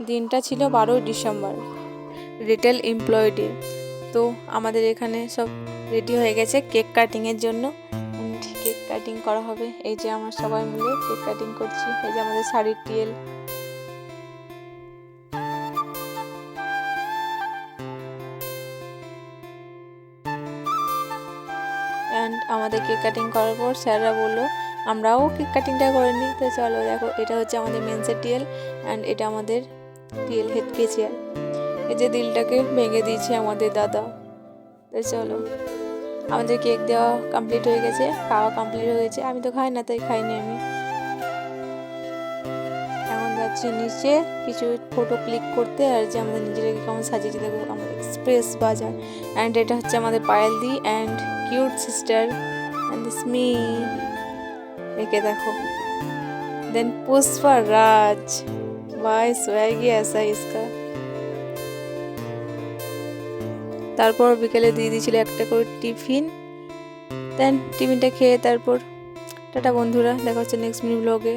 দিনটা ছিল 12ই December, retail employee day. তো আমাদের এখানে সব রেডি হয়ে গেছে কেক কাটিংয়ের জন্য। কেক কাটিং করা হবে। এই যে আমরা সবাই মিলে কেক কাটিং করছি। এই যে আমাদের শাড়ির টিএল। অ্যান্ড আমাদের কেক কাটিং করার পর স্যাররা বললো আমরাও কেক কাটিংটা করে নিই। তো চলো দেখো, এটা হচ্ছে আমাদের মেন্সের টিএল অ্যান্ড এটা আমাদের টিএল হেড কেচিয়ার। এই যে দিলটাকে ভেঙে দিয়েছে আমাদের দাদা। তো চলো, আমাদের কেক দেওয়া কমপ্লিট হয়ে গেছে, খাওয়া কমপ্লিট হয়ে গেছে। আমি তো খাই না, তাই খাইনি আমি। এখন যাচ্ছি নিচে কিছু ফটো ক্লিক করতে, আর যে আমাদের নিজেরাকে কেমন সাজিয়েছি দেখো, আমাদের এক্সপ্রেস বাজার। অ্যান্ড এটা হচ্ছে আমাদের Payel the and cute sister and this me, একে দেখো। দেন পুষ্পা রাজ, ভাই সোয়াগি ऐसा इसका। তারপর বিকেলে দিয়ে দিয়েছিল একটা করে টিফিন। দেন টিফিনটা খেয়ে তারপর টাটা বন্ধুরা, দেখা হচ্ছে নেক্সট মিনি ব্লগে।